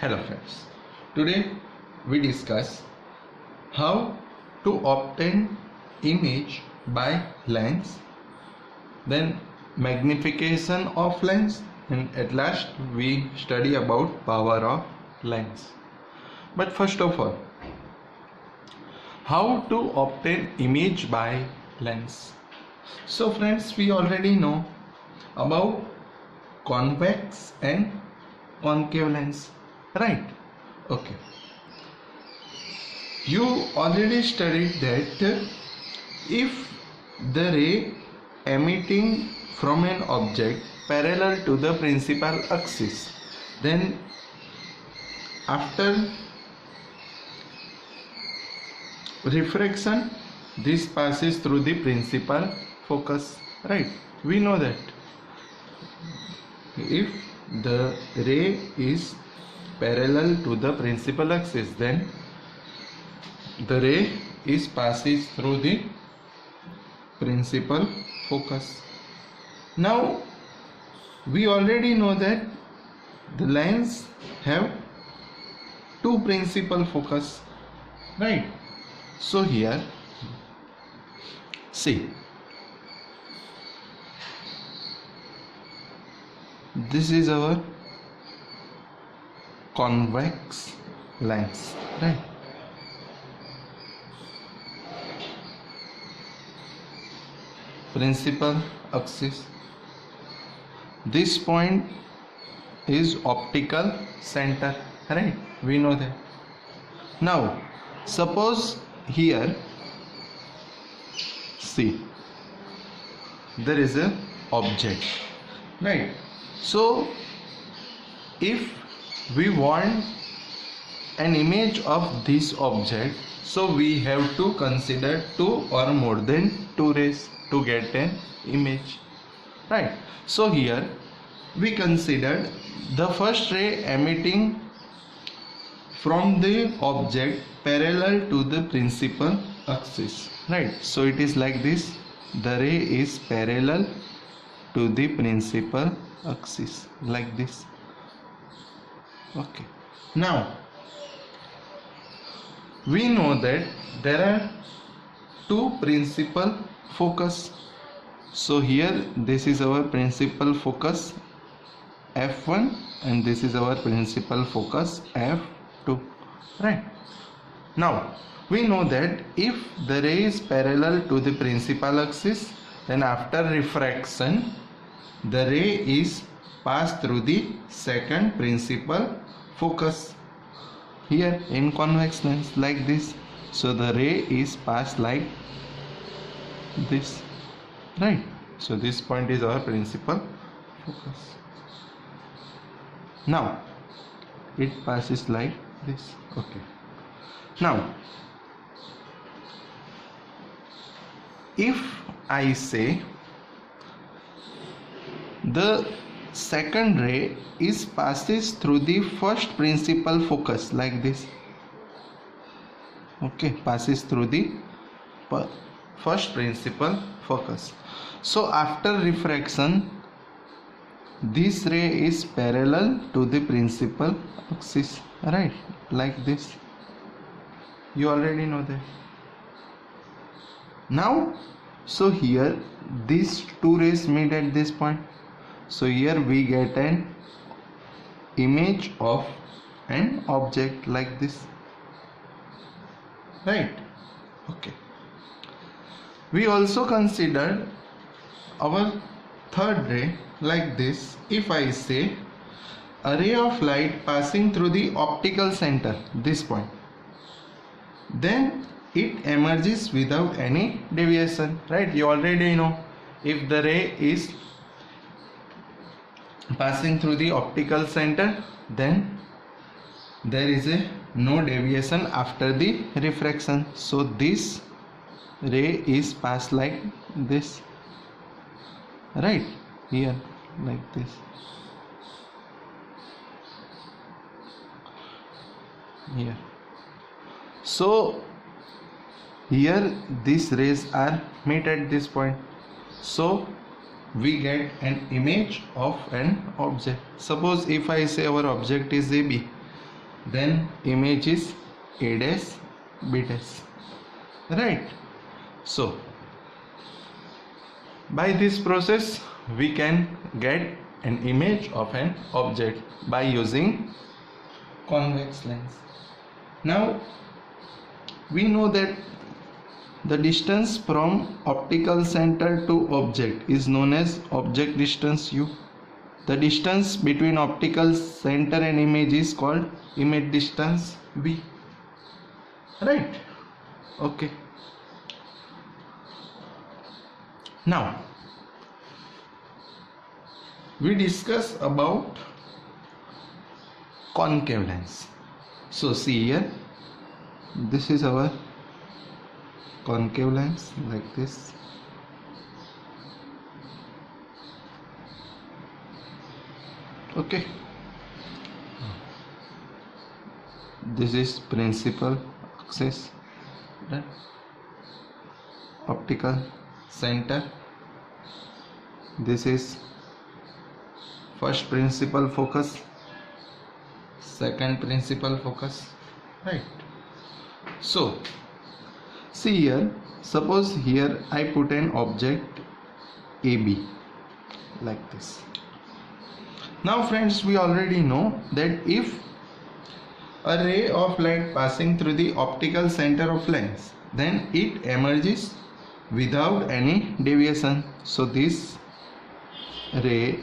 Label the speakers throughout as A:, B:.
A: Hello friends, today we discuss how to obtain image by lens, then magnification of lens, and at last we study about power of lens. But first of all, how to obtain image by lens? So friends, we already know about convex and concave lens, right? Okay, you already studied that if the ray emitting from an object parallel to the principal axis, then after refraction this passes through the principal focus, right? We know that if the ray is parallel to the principal axis, then the ray passes through the principal focus. Now we already know that the lens have two principal focus, right? So here see, this is our convex lens, right? Principal axis, this point is optical center, right? We know that. Now suppose here see, there is a object, right? So if we want an image of this object, so we have to consider two or more than two rays to get an image, right? So here we considered the first ray emitting from the object parallel to the principal axis, right? So it is like this, the ray is parallel to the principal axis, like this. Okay, now we know that there are two principal focus. So here this is our principal focus f1 and this is our principal focus f2, right? Now we know that if the ray is parallel to the principal axis, then after refraction the ray is passed through the second principal focus here in convex lens, like this. So the ray is passed like this, right? So this point is our principal focus. Now it passes like this. Okay, now if I say the second ray passes through the first principal focus, like this. Okay, passes through the first principal focus. So after refraction this ray is parallel to the principal axis, right? Like this. You already know that. Now so here these two rays meet at this point. So here we get an image of an object like this, right? Okay, we also considered our third ray like this. If I say a ray of light passing through the optical center, this point, then it emerges without any deviation, right? You already know if the ray is passing through the optical center, then there is no deviation after the refraction. So this ray is passed like this, right? Here like this. Here. So here these rays are meet at this point. So we get an image of an object. Suppose if I say our object is AB, then image is A dash B dash, right? So by this process we can get an image of an object by using convex lens. Now we know that the distance from optical center to object is known as object distance u. The distance between optical center and image is called image distance v, right? Okay. Now we discuss about concave lens. So see here, this is our concave lens, like this. Okay, this is principal axis, right? Optical center. This is first principal focus, second principal focus, right? So see here, suppose here I put an object AB like this. Now friends, we already know that if a ray of light passing through the optical center of lens, then it emerges without any deviation. So this ray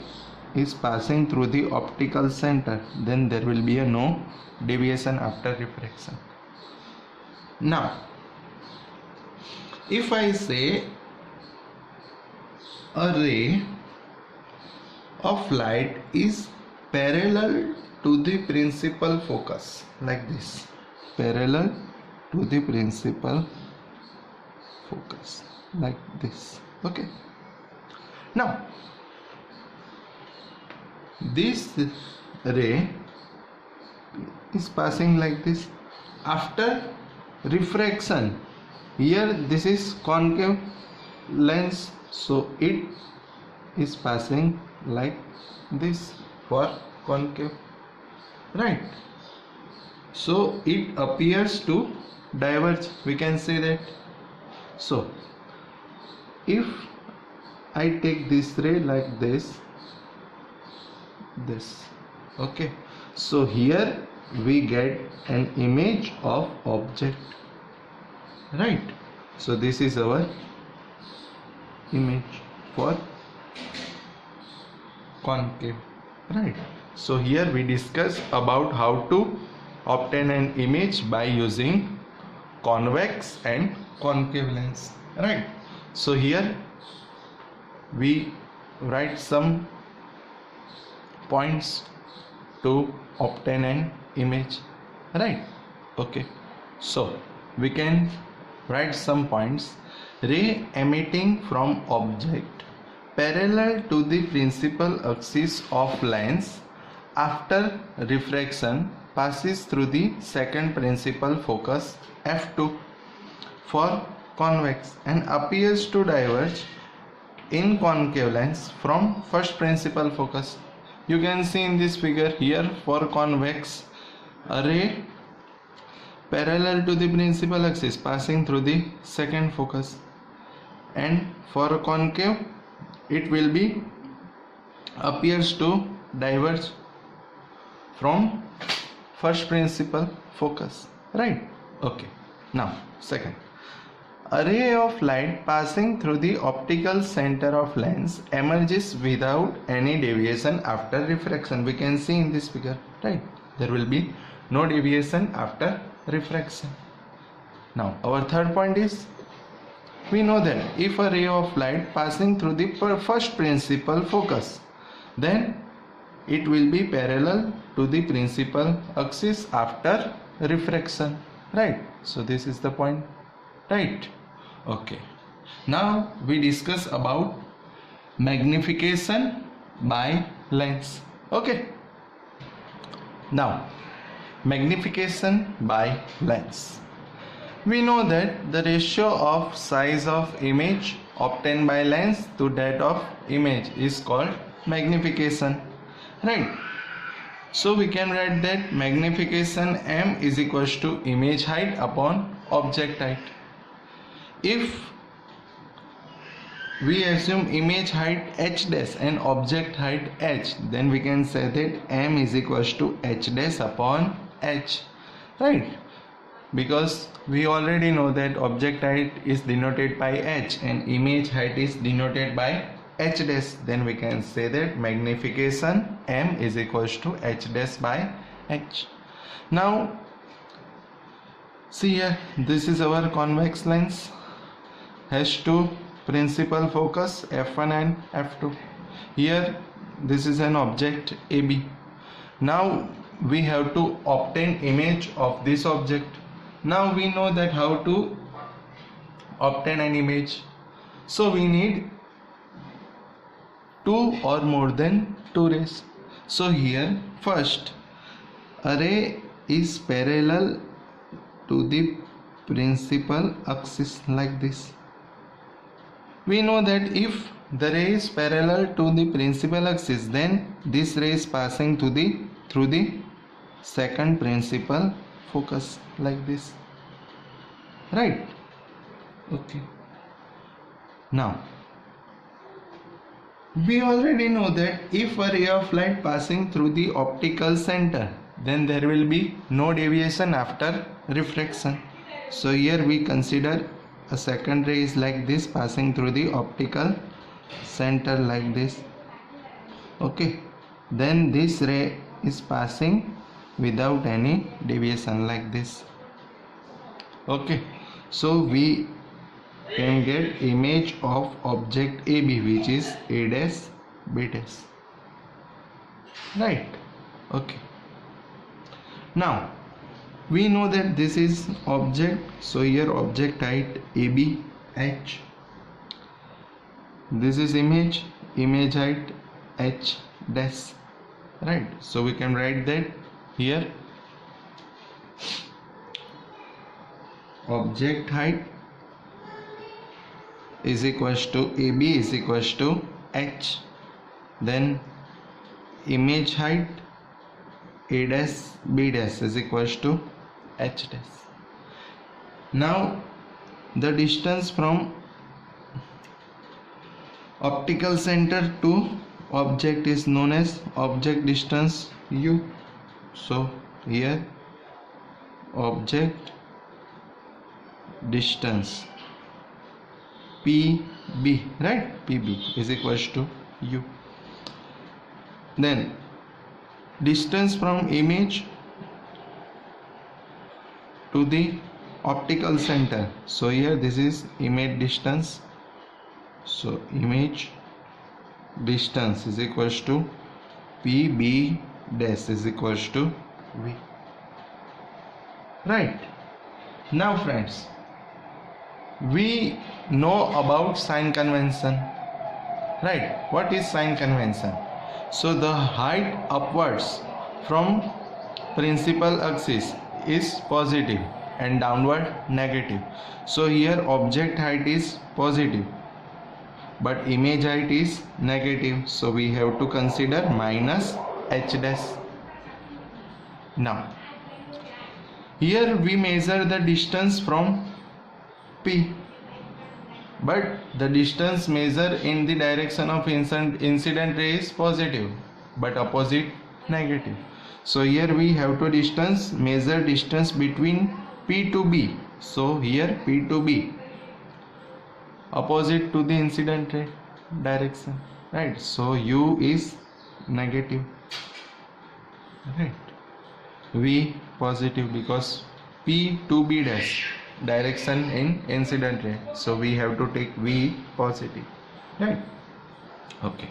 A: is passing through the optical center, then there will be no deviation after refraction. Now if I say a ray of light is parallel to the principal focus, like this, parallel to the principal focus, like this. Okay, now this ray is passing like this. After refraction, here this is concave lens, so it is passing like this for concave, right? So it appears to diverge, we can say that. So if I take this ray like this, okay, so here we get an image of object, right? So this is our image for concave, right? So here we discuss about how to obtain an image by using convex and concave lens, right? So here we write some points to obtain an image, right? Okay, so we can write some points. Ray emitting from object parallel to the principal axis of lens after refraction passes through the second principal focus f2 for convex and appears to diverge in concave lens from first principal focus. You can see in this figure here, for convex, a ray parallel to the principal axis passing through the second focus, and for concave it will be appears to diverge from first principal focus, right? Okay, now second, a ray of light passing through the optical center of lens emerges without any deviation after refraction. We can see in this figure, right? There will be no deviation after refraction. Now our third point is, we know that if a ray of light passing through the first principal focus, then it will be parallel to the principal axis after refraction, right? So this is the point, right? Okay, now we discuss about magnification by lens. Okay, now magnification by lens. We know that the ratio of size of image obtained by lens to that of image is called magnification, right? So we can write that magnification m is equals to image height upon object height. If we assume image height h dash and object height h, then we can say that m is equals to h dash upon h, right? Because we already know that object height is denoted by h and image height is denoted by h dash, then we can say that magnification m is equals to h dash by h. Now see here, this is our convex lens, has two principal focus f1 and f2. Here this is an object AB. Now we have to obtain image of this object. Now we know that how to obtain an image. So we need two or more than two rays. So here first, a ray is parallel to the principal axis like this. We know that if the ray is parallel to the principal axis, then this ray is passing through the second principal focus like this, right? Okay. Now we already know that if a ray of light passing through the optical center, then there will be no deviation after refraction. So here we consider a second ray is like this, passing through the optical center like this. Okay, then this ray is passing without any deviation like this. Okay, so we can get image of object AB, which is A dash B dash, right? Okay, now we know that this is object, so here object height AB h, this is image height h dash, right? So we can write that here object height is equals to AB is equals to h, then image height A dash B dash is equals to h dash. Now the distance from optical center to object is known as object distance u. So here object distance PB, right? PB is equals to u. Then distance from image to the optical center, so here this is image distance, so image distance is equals to PB dash is equals to V, right? Now friends, we know about sign convention, right? What is sign convention? So the height upwards from principal axis is positive and downward negative. So here object height is positive but image height is negative, so we have to consider minus h dash. Now here we measure the distance from P, but the distance measured in the direction of incident ray is positive but opposite negative. So here we have to measure distance between P to B. So here P to B opposite to the incident ray direction, right? So U is negative, right? V positive because P to B dash direction in incident ray, so we have to take V positive, right? Okay,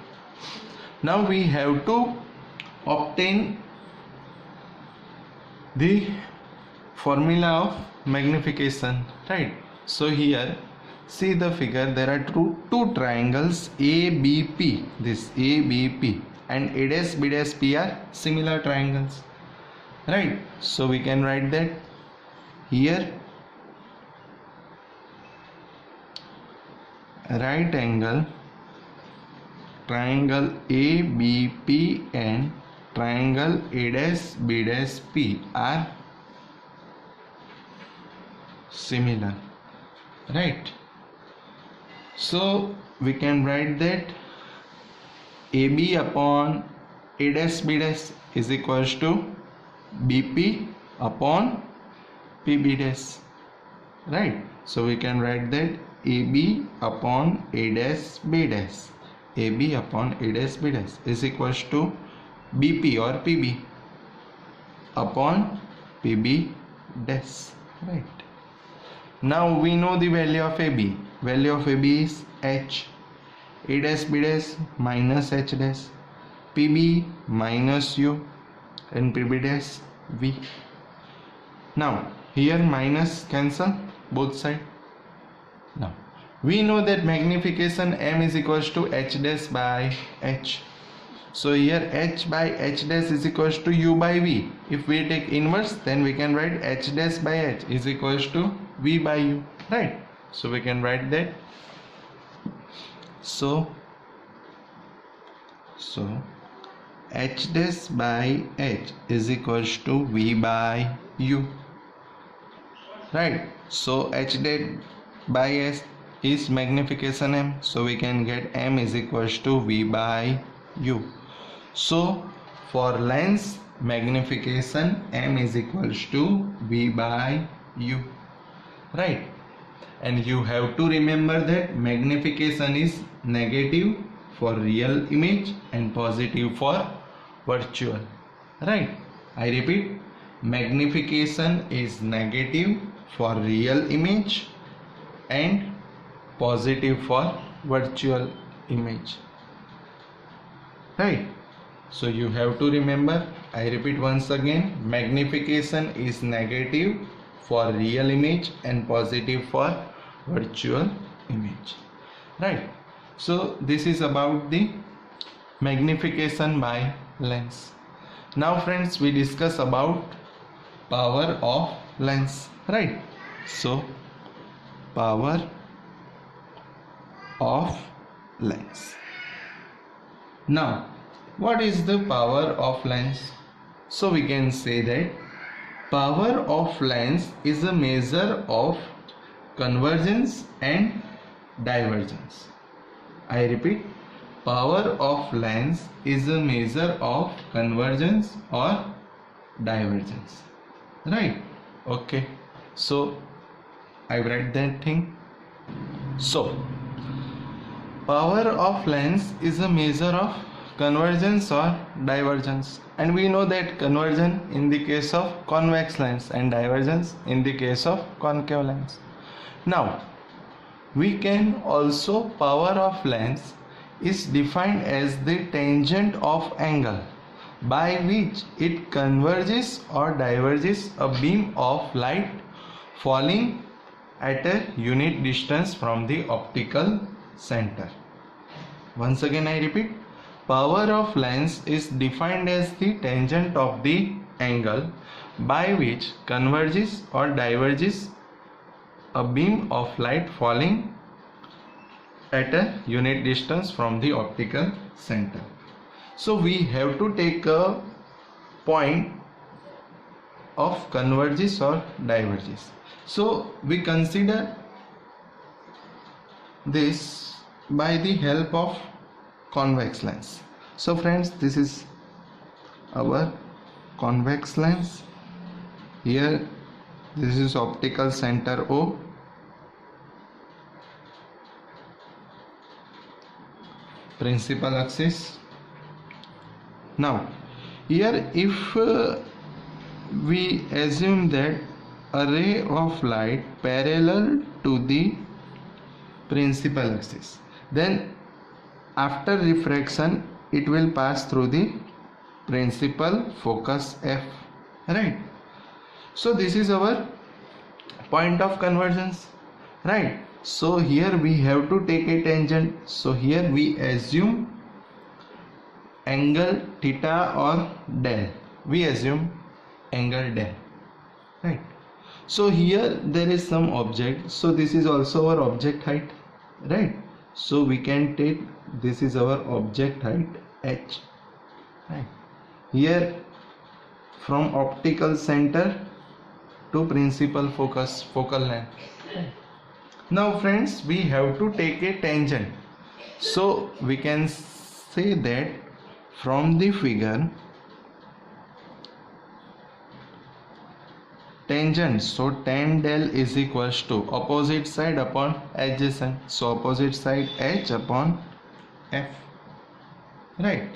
A: now we have to obtain the formula of magnification, right? So here see the figure, there are two triangles ABP, this ABP and A dash B dash P are similar triangles, right? So we can write that here right angle triangle ABP and triangle A dash B dash P are similar, right? So we can write that AB upon A dash B dash is equals to BP upon PB dash, right? So we can write that AB upon A dash B dash, AB upon A dash B dash is equals to BP or PB upon PB dash, right? Now we know the value of AB. Value of AB is H. A dash B dash minus H dash, PB minus U, and PB dash V. Now here minus cancel both sides. Now we know that magnification M is equals to H dash by H. So here H by H dash is equals to U by V. If we take inverse, then we can write H dash by H is equals to V by U, right? So we can write that. So H dash by H is equals to V by U, right? So H dash by H is magnification M, so we can get M is equals to V by U. So for lens magnification M is equals to V by U, right? And you have to remember that magnification is negative for real image and positive for virtual, right? I repeat, magnification is negative for real image and positive for virtual image, right? So you have to remember, I repeat once again, magnification is negative for real image and positive for virtual image, right? So this is about the magnification by lens. Now friends, we discuss about power of lens, right? So power of lens. Now what is the power of lens? So we can say that power of lens is a measure of convergence and divergence. I repeat, power of lens is a measure of convergence or divergence, right? Okay, so I write that thing. So power of lens is a measure of convergence or divergence, and we know that convergence in the case of convex lens and divergence in the case of concave lens. Now we can also power of lens is defined as the tangent of angle by which it converges or diverges a beam of light falling at a unit distance from the optical center. Once again I repeat, power of lens is defined as the tangent of the angle by which converges or diverges a beam of light falling at a unit distance from the optical center. So we have to take a point of converges or diverges. So we consider this by the help of convex lens. So friends, this is our convex lens. Here this is optical center O, principal axis. Now here if we assume that a ray of light parallel to the principal axis, then after refraction it will pass through the principal focus F, right? So this is our point of convergence, right? So here we have to take a tangent. So here we assume angle theta or del. We assume angle del, right? So here there is some object. So this is also our object height, right? So we can take this is our object height H, right? here from optical center to principal focal length. Now friends, we have to take a tangent. So we can say that from the figure, tangent, so tan del is equals to opposite side upon adjacent, so opposite side h upon f, right?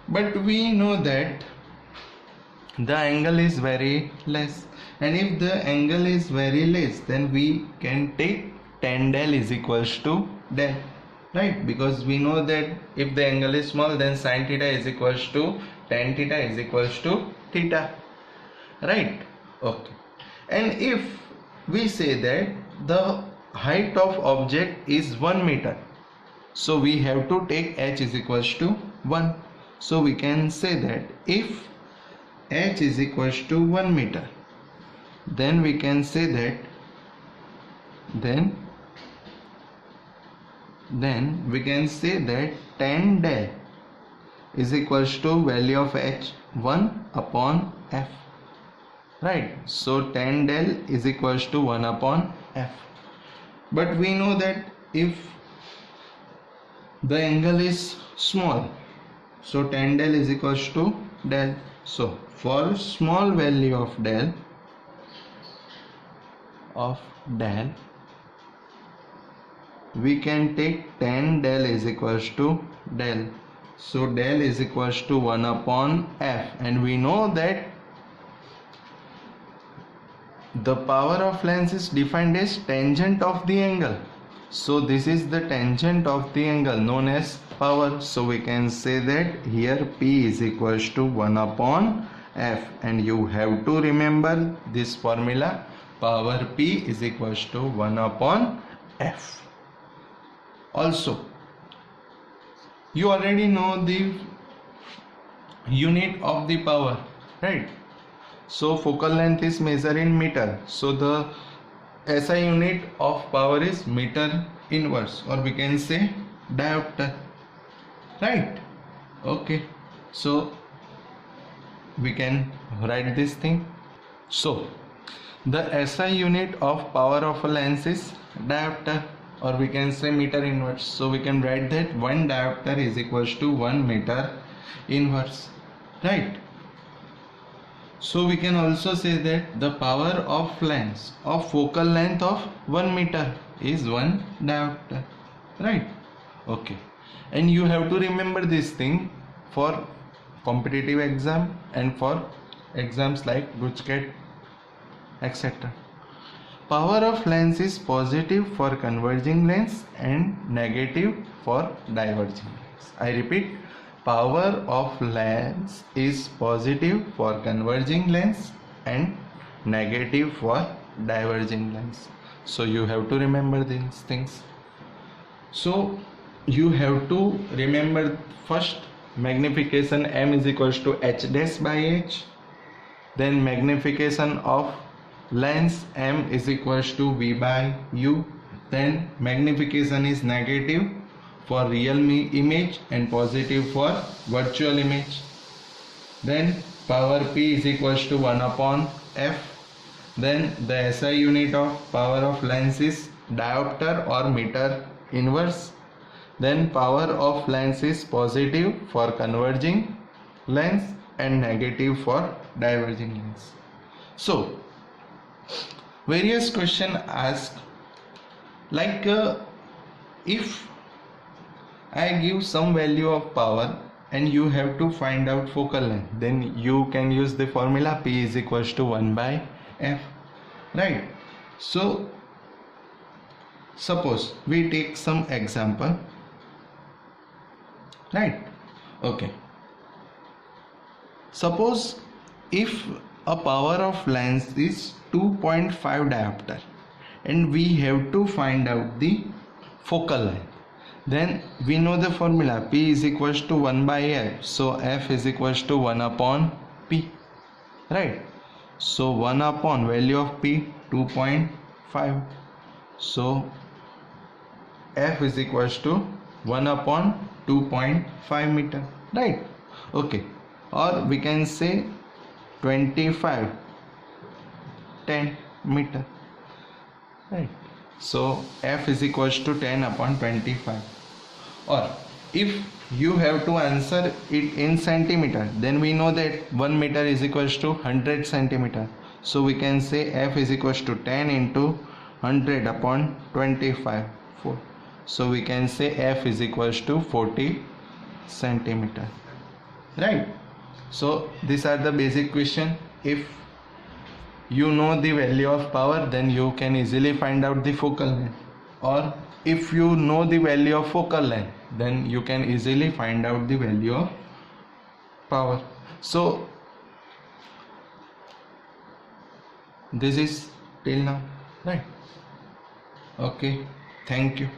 A: But we know that the angle is very less, and if the angle is very less, then we can take tan del is equals to del, right? Because we know that if the angle is small, then sin theta is equals to tan theta is equals to theta, right? Okay. And if we say that the height of object is 1 meter, so we have to take h is equals to 1. So we can say that if h is equals to 1 meter, then we can say that then we can say that tan del is equals to value of h 1 upon f, right? So tan del is equals to 1 upon f. But we know that if the angle is small, so tan del is equals to del. So for small value of del we can take tan del is equals to del. So del is equals to 1 upon f, and we know that the power of lens is defined as tangent of the angle. So this is the tangent of the angle known as power. So we can say that here P is equals to 1 upon f, and you have to remember this formula, power P is equals to 1 upon f. Also, you already know the unit of the power, right? So focal length is measured in meter, so the SI unit of power is meter inverse, or we can say diopter, right? Okay, so we can write this thing. So the SI unit of power of a lens is diopter, or we can say meter inverse. So we can write that 1 diopter is equals to 1 meter inverse, right? So we can also say that the power of lens of focal length of 1 meter is 1 diopter, right? Okay, and you have to remember this thing for competitive exam and for exams like GUJCAT, etc. Power of lens is positive for converging lens and negative for diverging lens. I repeat, power of lens is positive for converging lens and negative for diverging lens. So you have to remember these things. So you have to remember first magnification m is equals to h dash by h, then magnification of lens m is equals to v by u, then magnification is negative for real image and positive for virtual image, then power p is equals to 1 upon f, then the SI unit of power of lens is diopter or meter inverse, then power of lens is positive for converging lens and negative for diverging lens. So various question asked like if I give some value of power and you have to find out focal length, then you can use the formula P is equals to 1 by f, right? So suppose we take some example, right? Okay, suppose if a power of lens is 2.5 diopter and we have to find out the focal length, then we know the formula P is equals to 1 by f, so f is equals to 1 upon P, right? So 1 upon value of P 2.5, so f is equals to 1 upon 2.5 meter, right? Okay, or we can say 25 10 meter, right? So f is equals to 10 upon 25. Or if you have to answer it in centimeter, then we know that 1 meter is equals to 100 centimeter. So we can say f is equals to 10 into 100 upon 25. So we can say f is equals to 40 centimeter, right? So these are the basic question. If you know the value of power, then you can easily find out the focal length, or if you know the value of focal length, then you can easily find out the value of power. So this is till now, right? Okay, thank you.